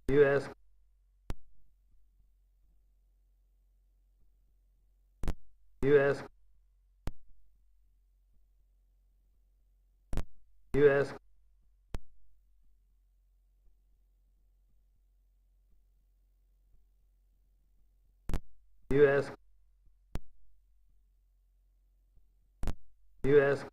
U.S. U.S. U.S. U.S. U.S.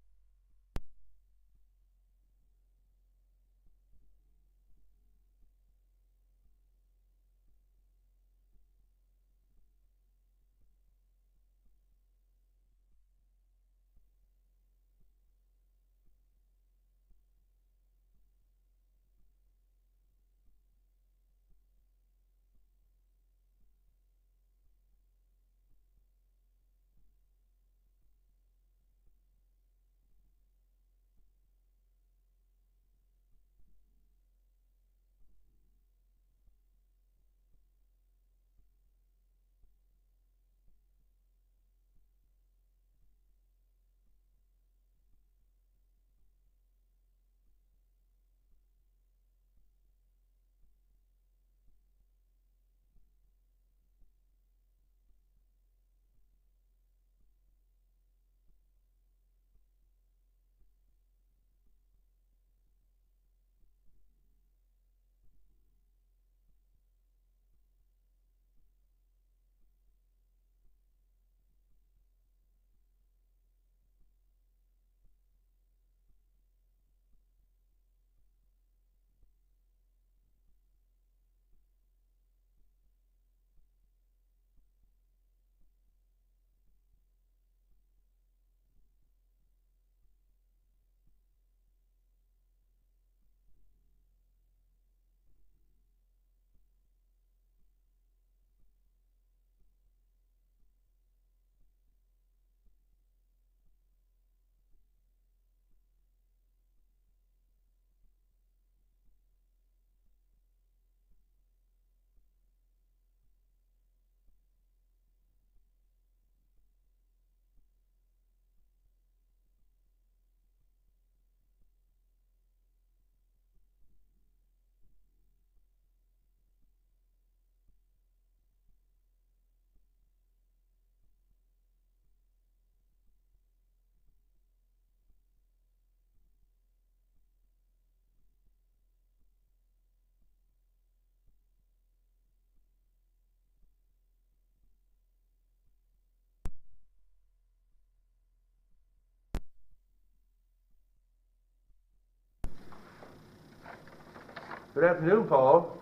Good afternoon, Paul.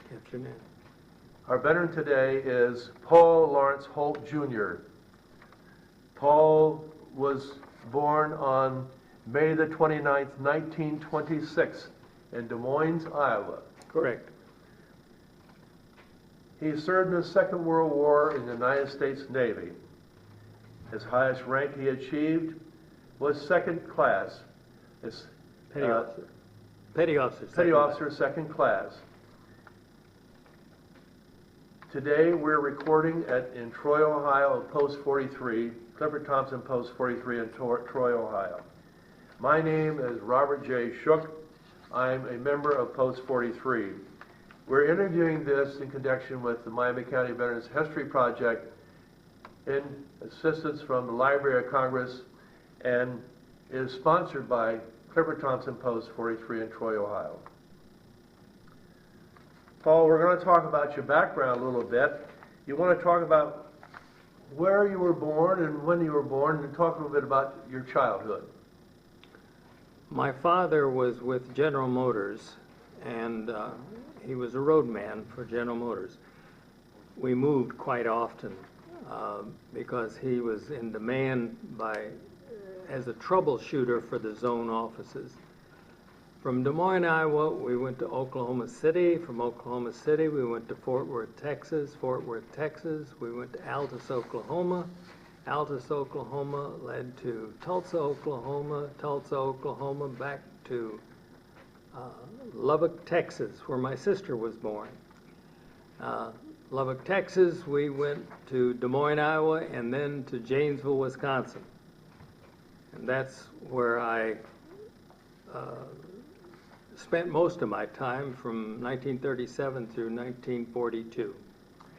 Good afternoon. Our veteran today is Paul Lawrence Holt, Jr. Paul was born on May the 29th, 1926 in Des Moines, Iowa. Correct. He served in the Second World War in the United States Navy. His highest rank he achieved was second class. It's, Petty officer. Petty officer. Petty officer, second class. Today we're recording in Troy, Ohio, at Post 43, Clifford Thompson Post 43 in Troy, Ohio. My name is Robert J. Shook. I'm a member of Post 43. We're interviewing this in connection with the Miami County Veterans History Project in assistance from the Library of Congress, and is sponsored by Clifford Thompson Post 43 in Troy, Ohio. Paul, we're going to talk about your background a little bit. You want to talk about where you were born and when you were born, and talk a little bit about your childhood. My father was with General Motors, and he was a roadman for General Motors. We moved quite often because he was in demand as a troubleshooter for the zone offices. From Des Moines, Iowa, we went to Oklahoma City. From Oklahoma City, we went to Fort Worth, Texas. Fort Worth, Texas, we went to Altus, Oklahoma. Altus, Oklahoma led to Tulsa, Oklahoma. Tulsa, Oklahoma, back to Lubbock, Texas, where my sister was born. Lubbock, Texas, we went to Des Moines, Iowa, and then to Janesville, Wisconsin. And that's where I spent most of my time from 1937 through 1942.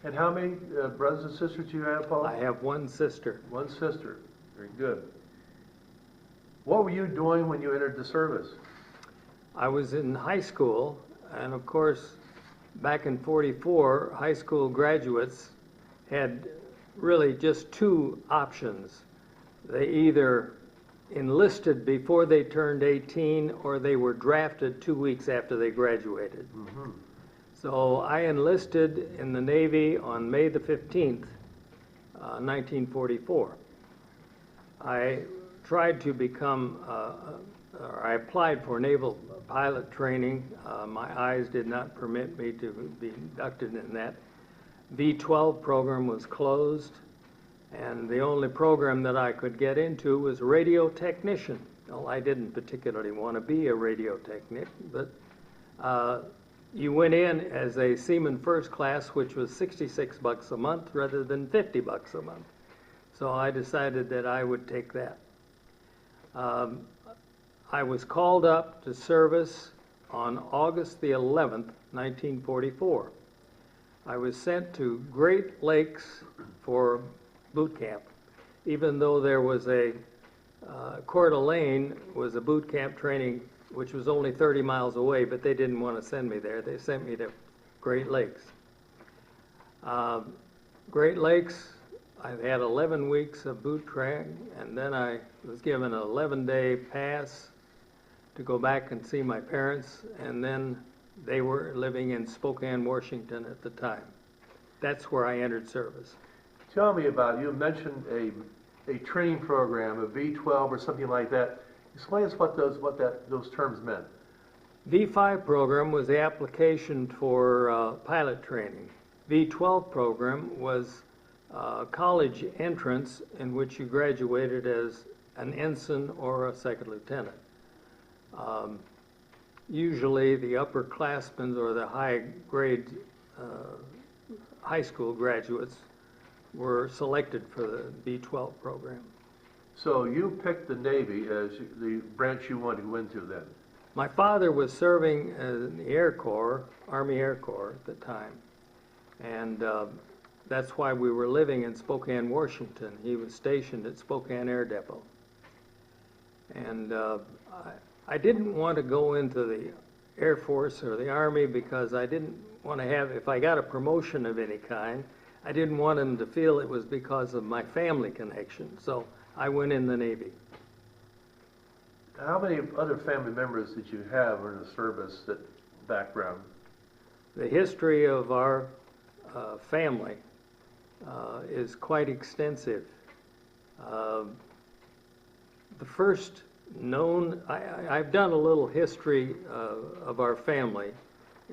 And how many brothers and sisters do you have, Paul? I have one sister. One sister. Very good. What were you doing when you entered the service? I was in high school, and of course, back in '44, high school graduates had really just two options. They either enlisted before they turned 18, or they were drafted 2 weeks after they graduated. Mm-hmm. So I enlisted in the Navy on May the 15th, 1944. I tried to become, or I applied for naval pilot training. My eyes did not permit me to be inducted in that. V-12 program was closed, and the only program that I could get into was radio technician. Well, I didn't particularly want to be a radio technician, but you went in as a seaman first class, which was $66 a month rather than $50 a month. So I decided that I would take that. I was called up to service on August the 11th, 1944. I was sent to Great Lakes for boot camp, even though there was a Coeur d'Alene was a boot camp training which was only 30 miles away, but they didn't want to send me there. They sent me to Great Lakes. Great Lakes, I had 11 weeks of boot training, and then I was given an 11-day pass to go back and see my parents, and then they were living in Spokane, Washington at the time. That's where I entered service. Tell me about it. You mentioned a training program, a V-12 or something like that. Explain us what those terms meant. V-5 program was the application for pilot training. V-12 program was college entrance in which you graduated as an ensign or a second lieutenant. Usually the upperclassmen or the high grade high school graduates were selected for the V-12 program. So you picked the Navy as the branch you wanted to go into then? My father was serving in the Air Corps, Army Air Corps at the time, and that's why we were living in Spokane, Washington. He was stationed at Spokane Air Depot. And I didn't want to go into the Air Force or the Army because I didn't want to have, if I got a promotion of any kind, I didn't want them to feel it was because of my family connection. So I went in the Navy. How many other family members did you have in the service, that background? The history of our family is quite extensive. The first known, I've done a little history of our family,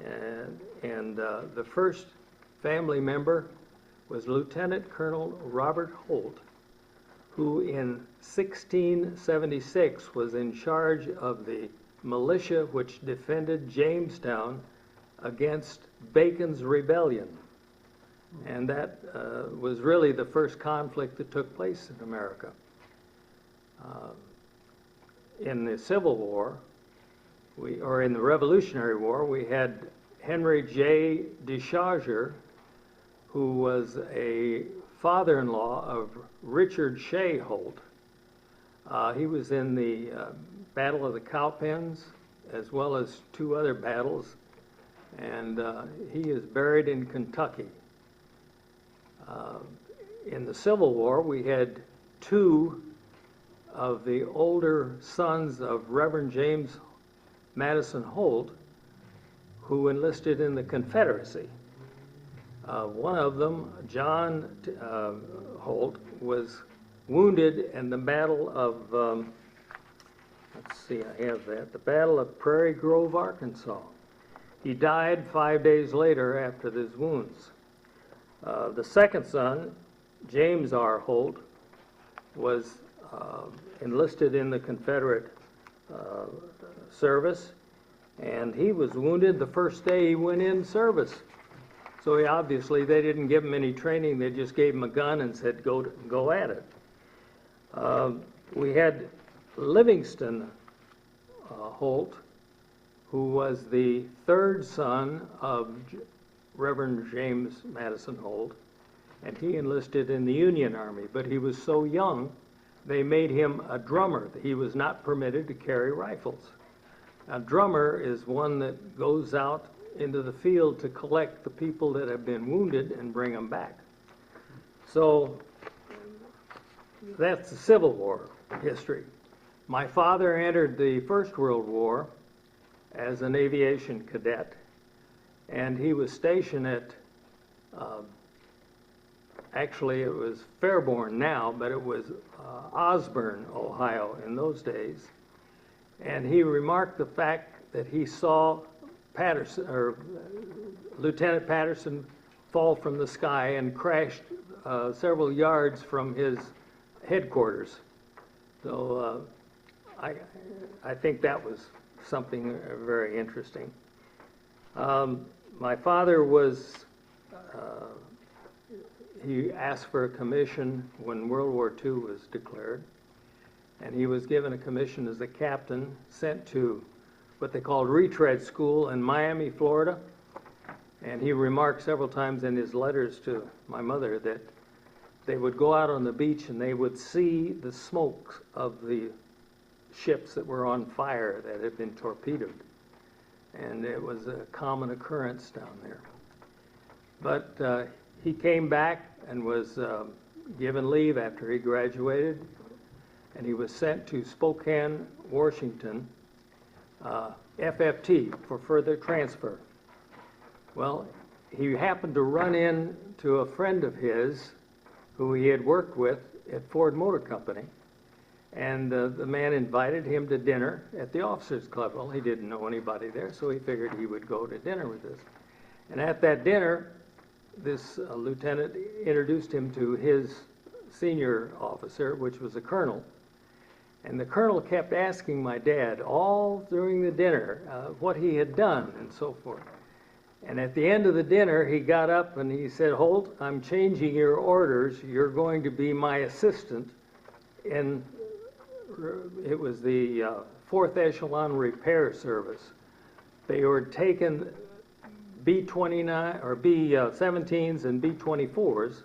and the first family member was Lieutenant Colonel Robert Holt, who in 1676 was in charge of the militia which defended Jamestown against Bacon's rebellion. And that was really the first conflict that took place in America. In the Civil War, or in the Revolutionary War, we had Henry J. DeShazer, who was a father-in-law of Richard Shea Holt. He was in the Battle of the Cowpens, as well as two other battles, and he is buried in Kentucky. In the Civil War, we had two of the older sons of Reverend James Madison Holt, who enlisted in the Confederacy. One of them, John Holt, was wounded in the Battle of, let's see, I have that, the Battle of Prairie Grove, Arkansas. He died 5 days later after his wounds. The second son, James R. Holt, was enlisted in the Confederate service, and he was wounded the first day he went in service. So obviously they didn't give him any training, they just gave him a gun and said, go at it. We had Livingston Holt, who was the third son of Reverend James Madison Holt, and he enlisted in the Union Army, but he was so young, they made him a drummer. He was not permitted to carry rifles. A drummer is one that goes out into the field to collect the people that have been wounded and bring them back. So that's the Civil War history. My father entered the First World War as an aviation cadet, and he was stationed at, actually it was Fairborn now, but it was Osborne, Ohio in those days. And he remarked the fact that he saw Patterson, or Lieutenant Patterson, fall from the sky and crashed several yards from his headquarters. So I think that was something very interesting. My father was, he asked for a commission when World War II was declared, and he was given a commission as a captain, sent to what they called retread school in Miami, Florida. And he remarked several times in his letters to my mother that they would go out on the beach and they would see the smoke of the ships that were on fire that had been torpedoed. And it was a common occurrence down there. But he came back and was given leave after he graduated, and he was sent to Spokane, Washington, FFT, for further transfer. Well, he happened to run into a friend of his who he had worked with at Ford Motor Company, and the man invited him to dinner at the Officers Club. Well, he didn't know anybody there, so he figured he would go to dinner with us. And at that dinner, this lieutenant introduced him to his senior officer, which was a colonel. And the colonel kept asking my dad all during the dinner what he had done and so forth. And at the end of the dinner, he got up and he said, "Holt, I'm changing your orders. You're going to be my assistant in," it was the 4th Echelon Repair Service. They were taking B-29 or B-17s and B-24s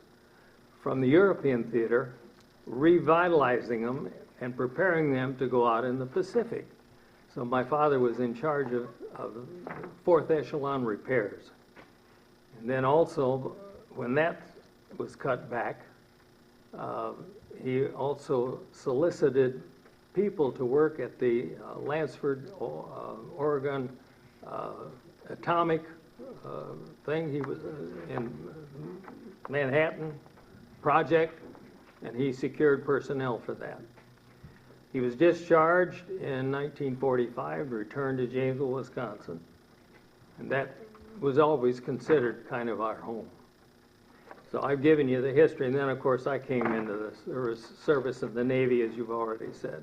from the European theater, revitalizing them and preparing them to go out in the Pacific. So my father was in charge of 4th Echelon repairs. And then also, when that was cut back, he also solicited people to work at the Lansford, Oregon atomic thing. He was in Manhattan project, and he secured personnel for that. He was discharged in 1945, returned to Janesville, Wisconsin, and that was always considered kind of our home. So I've given you the history, and then of course I came into the service of the Navy, as you've already said.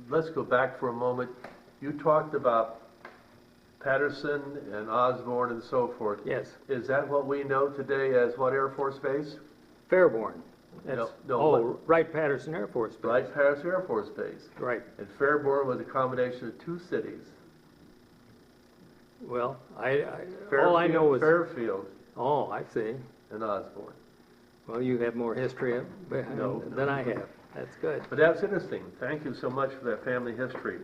Let's go back for a moment. You talked about Patterson and Osborne and so forth. Yes. Is that what we know today as what Air Force Base? Fairborn. That's, no, Wright-Patterson Air Force Base. Wright-Patterson Air Force Base. Right. And Fairborn was a combination of two cities. Well, all I know is Fairfield. Oh, I see. And Osborne. Well, you have more history than I have. That's good. But that's interesting. Thank you so much for that family history.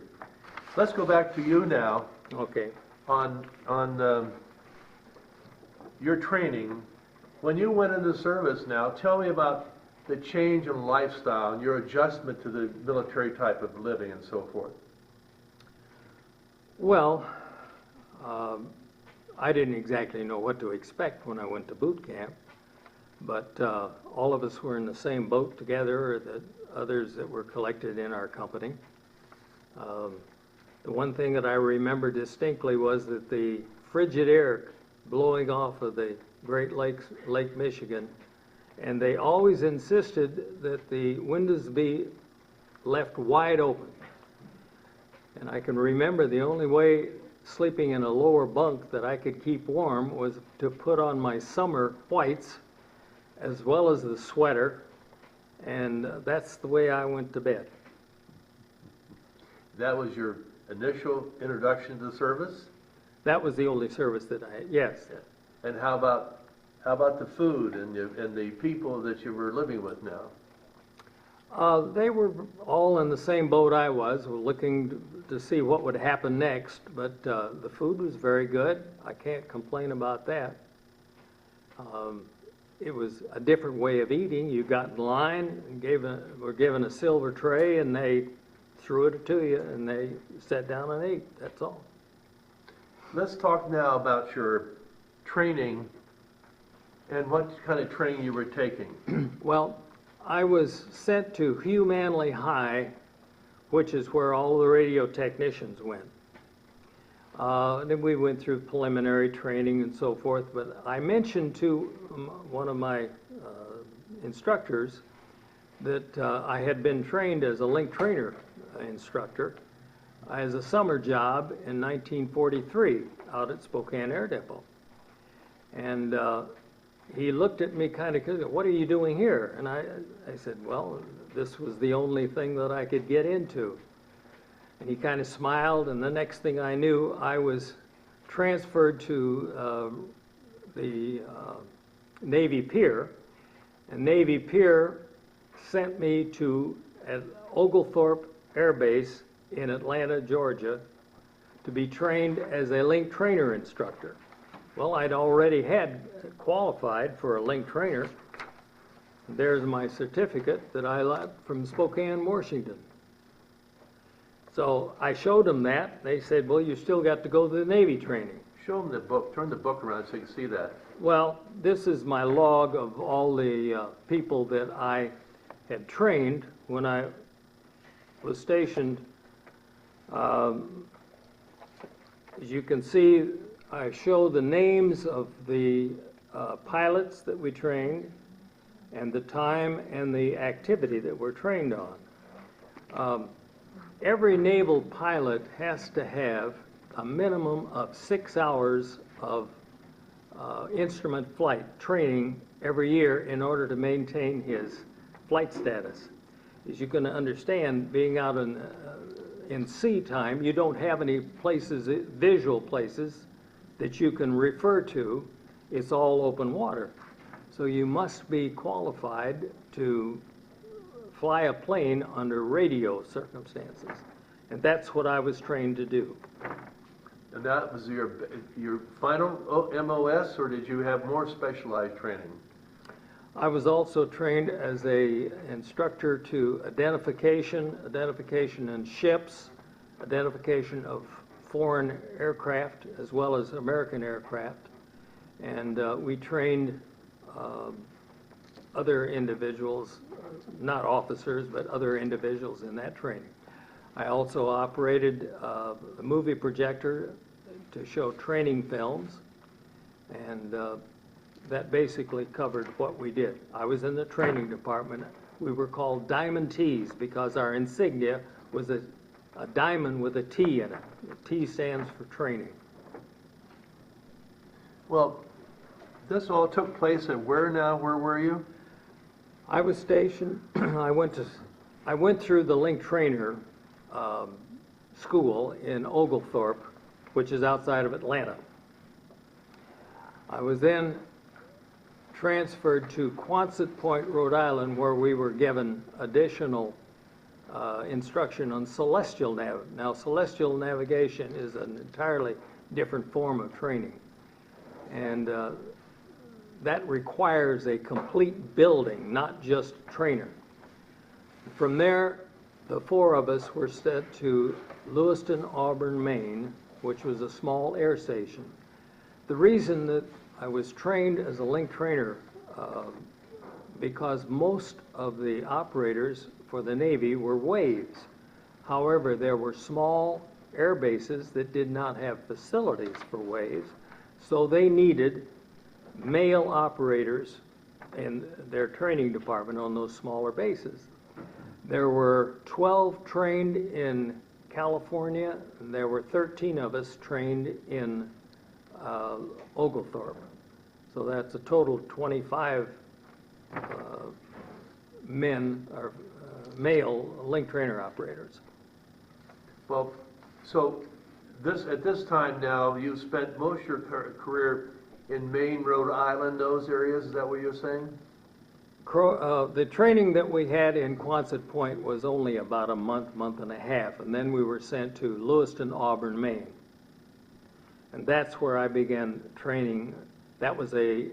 Let's go back to you now. Okay. On your training. When you went into service now, tell me about the change in lifestyle and your adjustment to the military type of living and so forth. Well, I didn't exactly know what to expect when I went to boot camp, but all of us were in the same boat together, or the others that were collected in our company. The one thing that I remember distinctly was that the frigid air blowing off of the Great Lakes, Lake Michigan, and they always insisted that the windows be left wide open. And I can remember the only way sleeping in a lower bunk that I could keep warm was to put on my summer whites as well as the sweater, and that's the way I went to bed. That was your initial introduction to service? That was the only service that I had, yes. And how about the food and the people that you were living with now? They were all in the same boat I was, were looking to see what would happen next, but the food was very good. I can't complain about that. It was a different way of eating. You got in line and were given a silver tray, and they threw it to you, and they sat down and ate. That's all. Let's talk now about your training and what kind of training you were taking. Well, I was sent to Hugh Manley High, which is where all the radio technicians went. Then we went through preliminary training and so forth, but I mentioned to one of my instructors that I had been trained as a link trainer instructor as a summer job in 1943 out at Spokane Air Depot. And he looked at me kind of, what are you doing here? And I said, well, this was the only thing that I could get into. And he kind of smiled, and the next thing I knew, I was transferred to the Navy Pier. And Navy Pier sent me to Oglethorpe Air Base in Atlanta, Georgia, to be trained as a link trainer instructor. Well, I'd already had qualified for a link trainer. There's my certificate that I left from Spokane, Washington. So I showed them that. They said, well, you still got to go to the Navy training. Show them the book. Turn the book around so you can see that. Well, this is my log of all the people that I had trained when I was stationed. As you can see, I show the names of the pilots that we trained and the time and the activity that we're trained on. Every naval pilot has to have a minimum of 6 hours of instrument flight training every year in order to maintain his flight status. As you can understand, being out in sea time, you don't have any places, visual places, that you can refer to. It's all open water. So you must be qualified to fly a plane under radio circumstances. And that's what I was trained to do. And that was your final MOS, or did you have more specialized training? I was also trained as a instructor to identification in ships, identification of foreign aircraft as well as American aircraft. And we trained other individuals, not officers, but other individuals in that training. I also operated a movie projector to show training films, and that basically covered what we did. I was in the training department. We were called Diamond T's because our insignia was a diamond with a T in it. The T stands for training. Well, this all took place at where now? Where were you? I was stationed, I went through the link trainer school in Oglethorpe, which is outside of Atlanta. I was then transferred to Quonset Point, Rhode Island, where we were given additional instruction on celestial navigation. Now, celestial navigation is an entirely different form of training, and that requires a complete building, not just trainer. From there, the four of us were sent to Lewiston, Auburn, Maine, which was a small air station. The reason that I was trained as a link trainer because most of the operators for the Navy were waves. However, there were small air bases that did not have facilities for waves, so they needed male operators in their training department on those smaller bases. There were 12 trained in California, and there were 13 of us trained in Oglethorpe. So that's a total of 25 men or male link trainer operators. Well, So at this time now, you've spent most of your career in Maine, Rhode Island, those areas, is that what you're saying? The training that we had in Quonset Point was only about a month, month and a half, and then we were sent to Lewiston, Auburn, Maine. And that's where I began training. That was a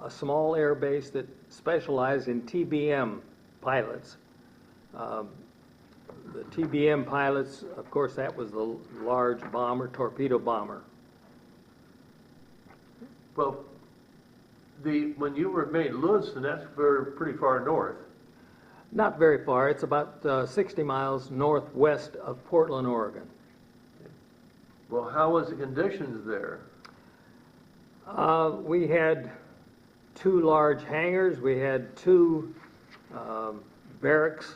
small air base that specialized in TBM pilots. The TBM pilots, of course, that was the large bomber, torpedo bomber. Well, when you were at Maine, Lewiston, that's pretty far north. Not very far. It's about 60 miles northwest of Portland, Oregon. Well, how was the conditions there? We had 2 large hangars. We had 2 barracks.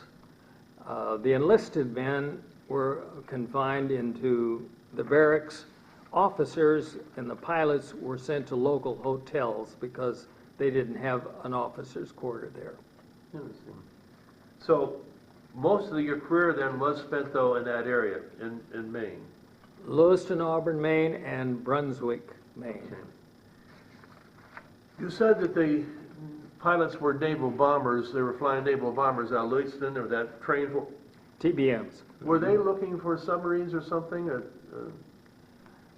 The enlisted men were confined into the barracks. Officers and the pilots were sent to local hotels because they didn't have an officer's quarter there. Interesting. So most of your career then was spent, though, in that area, in Maine? Lewiston, Auburn, Maine, and Brunswick, Maine. Okay. You said that the pilots were naval bombers. They were flying naval bombers out of Lewiston, or that trained for... TBMs. Were they looking for submarines or something?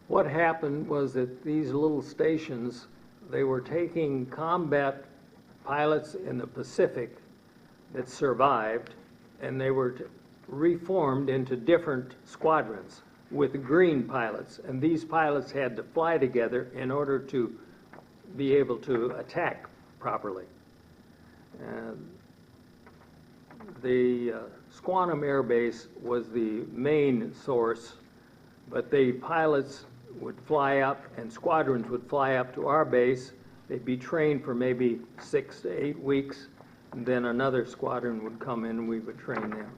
What happened was that these little stations, they were taking combat pilots in the Pacific that survived, and they were reformed into different squadrons with green pilots. And these pilots had to fly together in order to be able to attack properly. And the Squantum Air Base was the main source, but the pilots would fly up and squadrons would fly up to our base. They'd be trained for maybe 6 to 8 weeks, and then another squadron would come in and we would train them.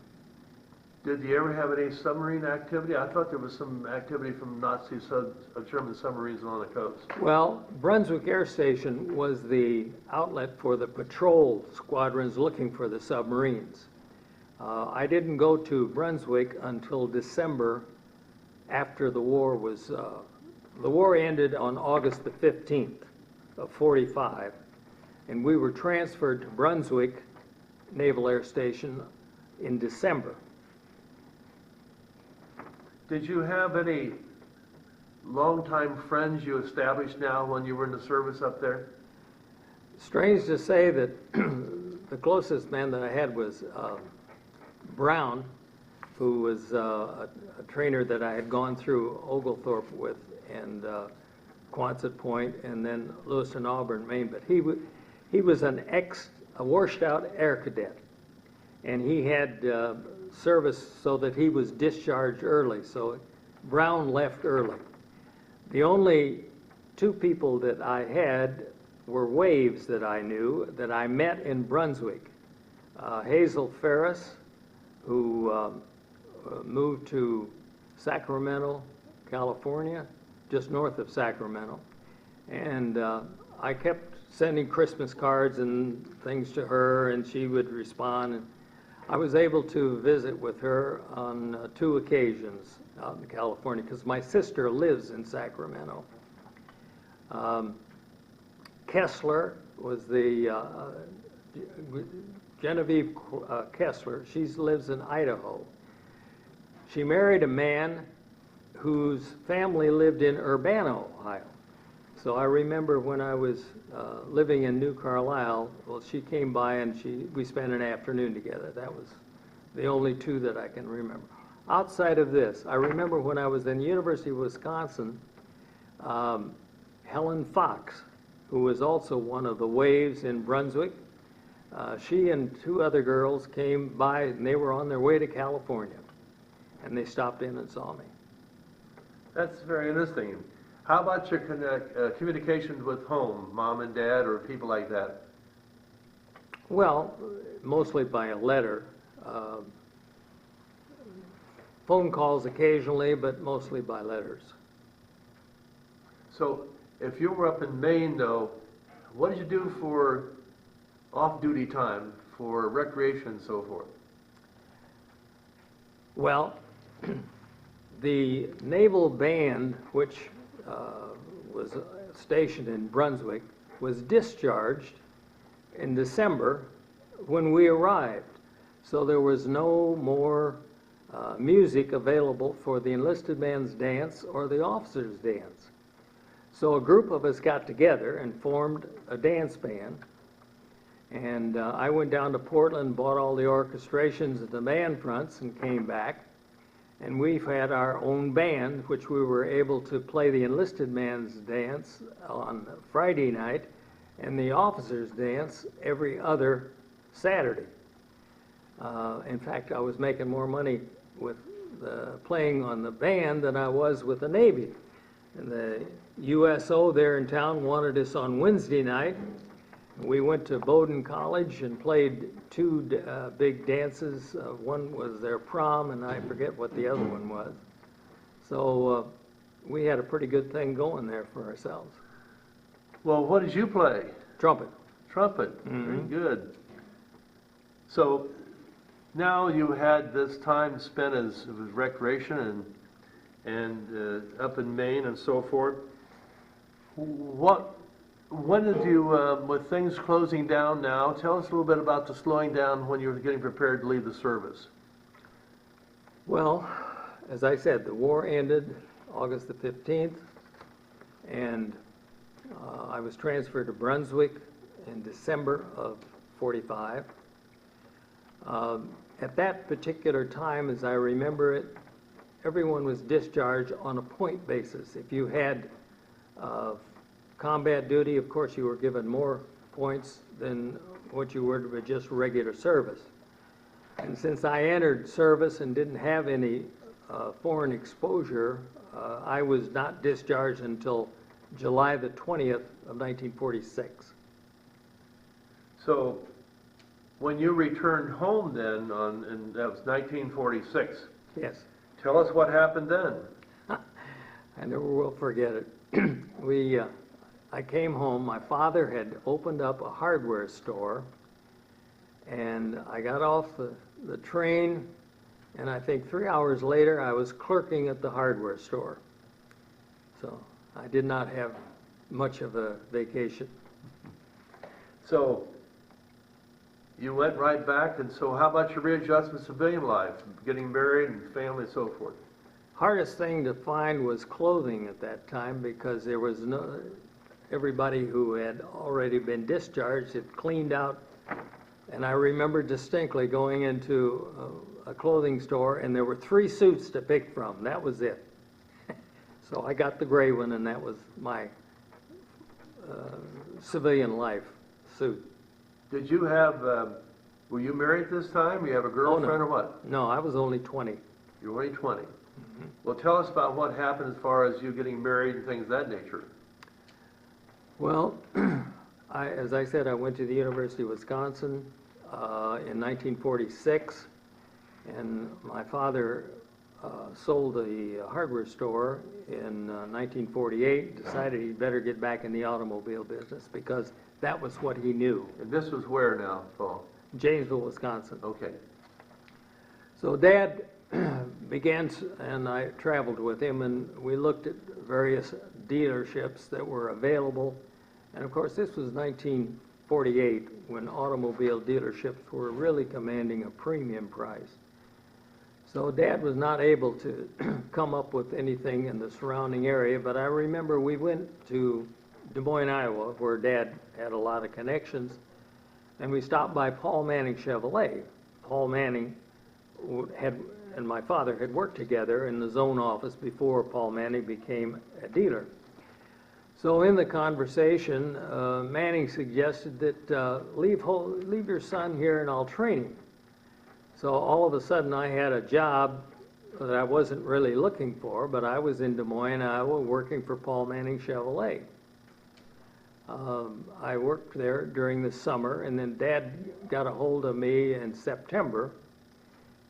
Did you ever have any submarine activity? I thought there was some activity from Nazi German submarines along the coast. Well, Brunswick Air Station was the outlet for the patrol squadrons looking for the submarines. I didn't go to Brunswick until December after the war was, the war ended on August the 15th of '45, and we were transferred to Brunswick Naval Air Station in December. Did you have any longtime friends you established now when you were in the service up there? Strange to say that the closest man that I had was Brown, who was a trainer that I had gone through Oglethorpe with, and Quonset Point, and then Lewiston, Auburn, Maine. But he was a washed-out air cadet, and he had service so that he was discharged early. So Brown left early. The only 2 people that I had were waves that I knew that I met in Brunswick. Hazel Ferris, who moved to Sacramento, California, just north of Sacramento. And I kept sending Christmas cards and things to her, and she would respond. And I was able to visit with her on 2 occasions out in California, because my sister lives in Sacramento. Kessler was the Genevieve Kessler. She lives in Idaho. She married a man whose family lived in Urbana, Ohio. So I remember when I was living in New Carlisle, well, she came by and we spent an afternoon together. That was the only 2 that I can remember. Outside of this, I remember when I was in the University of Wisconsin, Helen Fox, who was also one of the waves in Brunswick, she and 2 other girls came by, and they were on their way to California, and they stopped in and saw me. That's very interesting. How about your communications with home, mom and dad, or people like that? Well, mostly by a letter. Phone calls occasionally, but mostly by letters. So if you were up in Maine, though, what did you do for off-duty time, for recreation and so forth? Well, The naval band, which was stationed in Brunswick, was discharged in December when we arrived. So there was no more music available for the enlisted man's dance or the officer's dance. So a group of us got together and formed a dance band. And I went down to Portland, bought all the orchestrations and the band fronts, and came back. And we've had our own band, which we were able to play the enlisted man's dance on Friday night and the officer's dance every other Saturday. In fact, I was making more money with playing on the band than I was with the Navy. And the USO there in town wanted us on Wednesday night. We went to Bowdoin College and played two big dances. One was their prom, and I forget what the other one was. So we had a pretty good thing going there for ourselves. Well, what did you play? Trumpet. Trumpet. Mm-hmm. Very good. So now you had this time spent as recreation and up in Maine and so forth. When did you, with things closing down now, tell us a little bit about the slowing down when you were getting prepared to leave the service. Well, as I said, the war ended August the 15th, and I was transferred to Brunswick in December of '45. At that particular time, as I remember it, everyone was discharged on a point basis. If you had combat duty, of course, you were given more points than what you were with just regular service. And since I entered service and didn't have any foreign exposure, I was not discharged until July the 20th of 1946. So when you returned home then, and that was 1946. Yes. Tell us what happened then. I never will forget it. I came home. My father had opened up a hardware store, and I got off the train, and I think 3 hours later I was clerking at the hardware store. So I did not have much of a vacation. So you went right back, and so how about your readjustment to civilian life, getting married and family and so forth? Hardest thing to find was clothing at that time, because there was everybody who had already been discharged had cleaned out. And I remember distinctly going into a clothing store, and there were 3 suits to pick from. That was it. So I got the gray one, and that was my civilian life suit. Did you have, were you married this time? You have a girlfriend no. or what? No, I was only 20. You were only 20. Mm-hmm. Well, tell us about what happened as far as you getting married and things of that nature. Well, as I said, I went to the University of Wisconsin in 1946, and my father sold a hardware store in 1948, decided he'd better get back in the automobile business because that was what he knew. And this was where now, Paul? Janesville, Wisconsin. Okay. So Dad began, and I traveled with him, and we looked at various dealerships that were available. And of course, this was 1948, when automobile dealerships were really commanding a premium price. So Dad was not able to come up with anything in the surrounding area, but I remember we went to Des Moines, Iowa, where Dad had a lot of connections, and we stopped by Paul Manning Chevrolet. Paul Manning and my father had worked together in the zone office before Paul Manning became a dealer. So in the conversation, Manning suggested that leave your son here and I'll train him. So all of a sudden I had a job that I wasn't really looking for, but I was in Des Moines, Iowa, working for Paul Manning Chevrolet. I worked there during the summer, and then Dad got a hold of me in September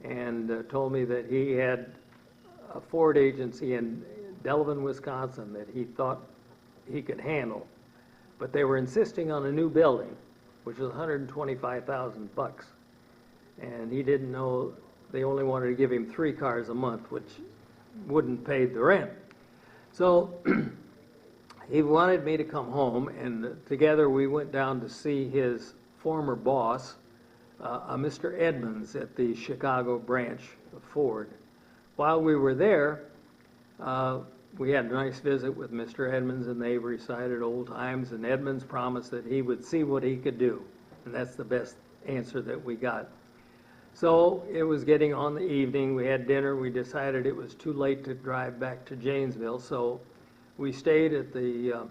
and told me that he had a Ford agency in Delavan, Wisconsin that he thought he could handle. But they were insisting on a new building, which was $125,000. And he didn't know, they only wanted to give him 3 cars a month, which wouldn't pay the rent. So he wanted me to come home, and together we went down to see his former boss, Mr. Edmonds at the Chicago branch of Ford. While we were there, we had a nice visit with Mr. Edmonds, and they recited old times, and Edmonds promised that he would see what he could do. And that's the best answer that we got. So it was getting on the evening. We had dinner. We decided it was too late to drive back to Janesville, so we stayed at the,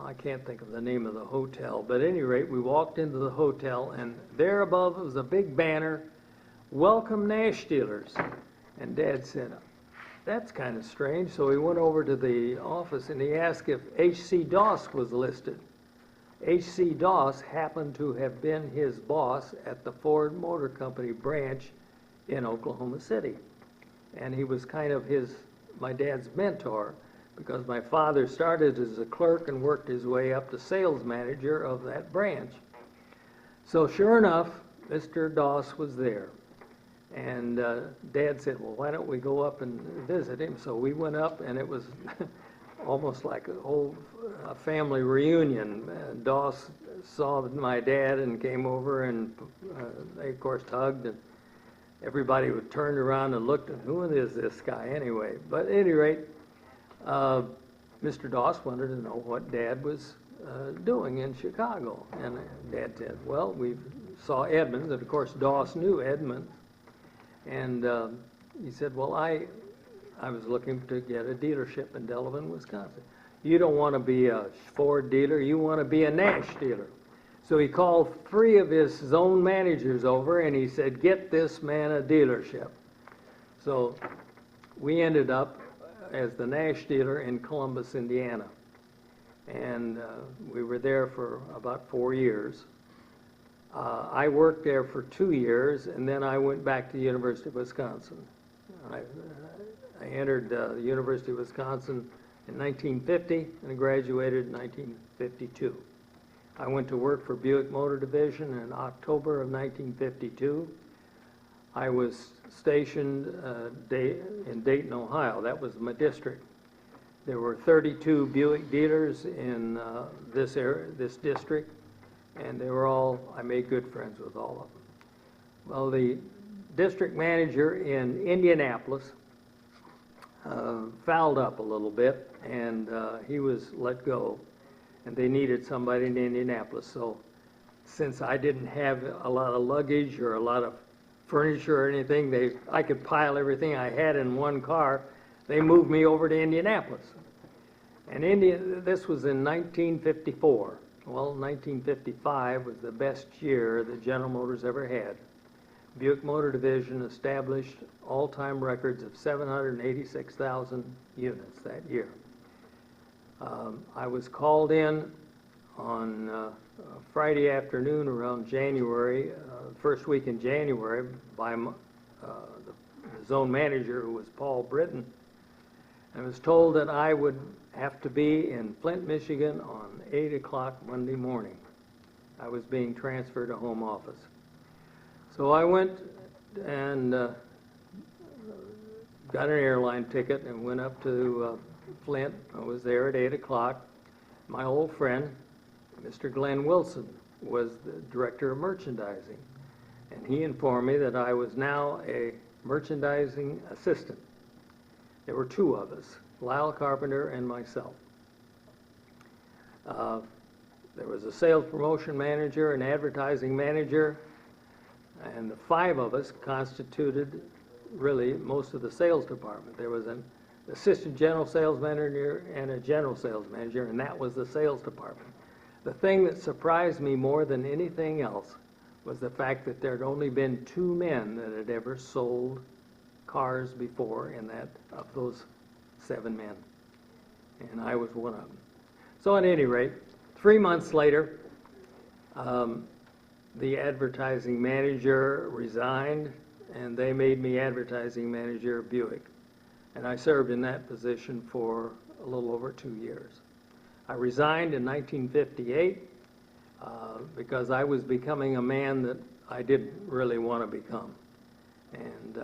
I can't think of the name of the hotel, but at any rate, we walked into the hotel, and there above was a big banner, "Welcome Nash Dealers." And Dad said, "That's kind of strange." So he went over to the office and he asked if H.C. Doss was listed. H.C. Doss happened to have been his boss at the Ford Motor Company branch in Oklahoma City. And he was kind of my dad's mentor, because my father started as a clerk and worked his way up to sales manager of that branch. So sure enough, Mr. Doss was there. And Dad said, "Well, why don't we go up and visit him?" So we went up, and it was almost like a whole family reunion. Doss saw my dad and came over, and they, of course, hugged, and everybody would turn around and looked, and who is this guy anyway? But at any rate, Mr. Doss wanted to know what Dad was doing in Chicago. And Dad said, "Well, we saw Edmonds," and of course Doss knew Edmonds. And he said, "Well, I was looking to get a dealership in Delavan, Wisconsin." "You don't want to be a Ford dealer, you want to be a Nash dealer." So he called 3 of his zone managers over, and he said, "Get this man a dealership." So we ended up as the Nash dealer in Columbus, Indiana. And we were there for about 4 years. I worked there for 2 years, and then I went back to the University of Wisconsin. I entered the University of Wisconsin in 1950 and graduated in 1952. I went to work for Buick Motor Division in October of 1952. I was stationed in Dayton, Ohio. That was my district. There were 32 Buick dealers in this district, and they were all, I made good friends with all of them. Well, the district manager in Indianapolis fouled up a little bit, and he was let go, and they needed somebody in Indianapolis. So since I didn't have a lot of luggage or a lot of furniture or anything, I could pile everything I had in one car. They moved me over to Indianapolis. And this was in 1954. Well, 1955 was the best year that General Motors ever had. Buick Motor Division established all-time records of 786,000 units that year. I was called in on Friday afternoon around January, first week in January, by the zone manager, who was Paul Britton. I was told that I would have to be in Flint, Michigan on 8 o'clock Monday morning. I was being transferred to home office. So I went and got an airline ticket and went up to Flint. I was there at 8 o'clock. My old friend, Mr. Glenn Wilson, was the director of merchandising, and he informed me that I was now a merchandising assistant. There were 2 of us, Lyle Carpenter and myself. There was a sales promotion manager, an advertising manager, and the 5 of us constituted really most of the sales department. There was an assistant general sales manager and a general sales manager, and that was the sales department. The thing that surprised me more than anything else was the fact that there had only been 2 men that had ever sold cars before of those 7 men, and I was one of them. So at any rate, 3 months later, the advertising manager resigned, and they made me advertising manager of Buick, and I served in that position for a little over 2 years. I resigned in 1958 because I was becoming a man that I didn't really want to become. And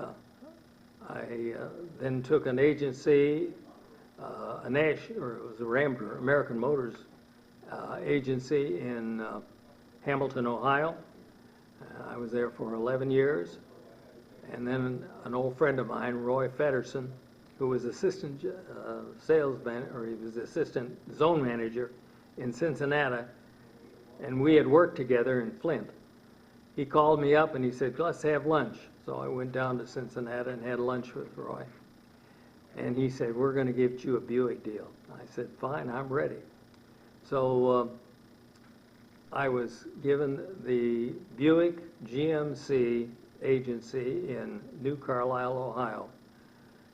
I then took an agency, it was a Rambler, American Motors agency in Hamilton, Ohio. I was there for 11 years. And then an old friend of mine, Roy Fedderson, who was assistant he was assistant zone manager in Cincinnati, and we had worked together in Flint. He called me up and he said, let's have lunch. So I went down to Cincinnati and had lunch with Roy. And he said, we're going to give you a Buick deal. I said, fine, I'm ready. So I was given the Buick GMC agency in New Carlisle, Ohio.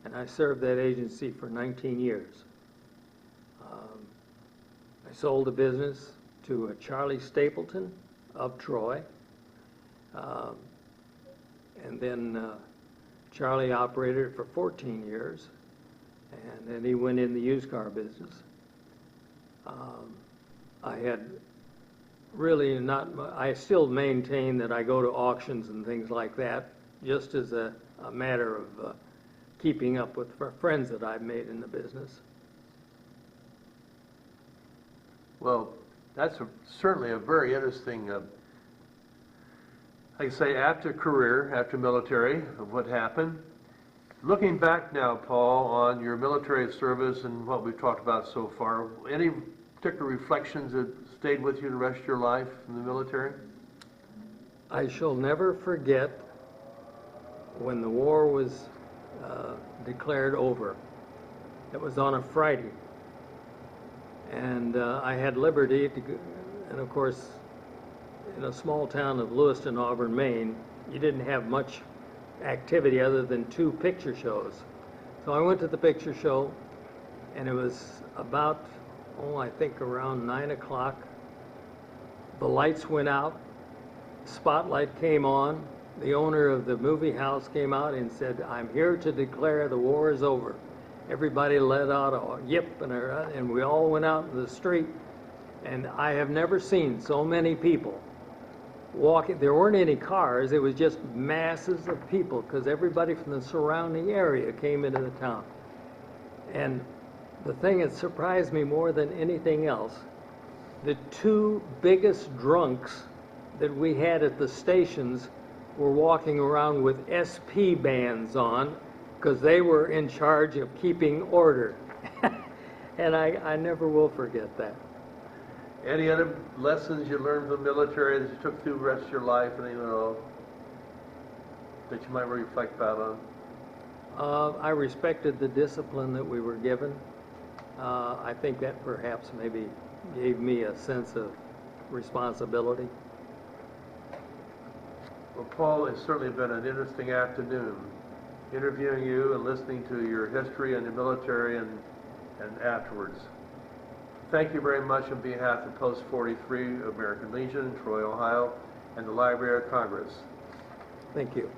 And I served that agency for 19 years. I sold the business to a Charlie Stapleton of Troy. And then Charlie operated it for 14 years. And then he went in the used car business. I had really not, I still maintain that I go to auctions and things like that, just as a matter of keeping up with friends that I've made in the business. Well, that's certainly a very interesting, like I say, after career, after military, of what happened. Looking back now, Paul, on your military service and what we've talked about so far, any particular reflections that stayed with you the rest of your life in the military? I shall never forget when the war was declared over. It was on a Friday. And I had liberty to go, and of course, in a small town of Lewiston, Auburn, Maine, you didn't have much activity other than 2 picture shows. So I went to the picture show, and it was about, I think around 9 o'clock. The lights went out, spotlight came on, the owner of the movie house came out and said, I'm here to declare the war is over. Everybody let out a yip, and we all went out in the street, and I have never seen so many people walking. There weren't any cars, it was just masses of people, because everybody from the surrounding area came into the town. And the thing that surprised me more than anything else, the 2 biggest drunks that we had at the stations were walking around with SP bands on, because they were in charge of keeping order. And I never will forget that. Any other lessons you learned from the military that you took through the rest of your life, and that you might reflect back on? I respected the discipline that we were given. I think that perhaps maybe gave me a sense of responsibility. Well, Paul, it's certainly been an interesting afternoon interviewing you and listening to your history in the military and afterwards. Thank you very much on behalf of Post 43, American Legion, Troy, Ohio, and the Library of Congress. Thank you.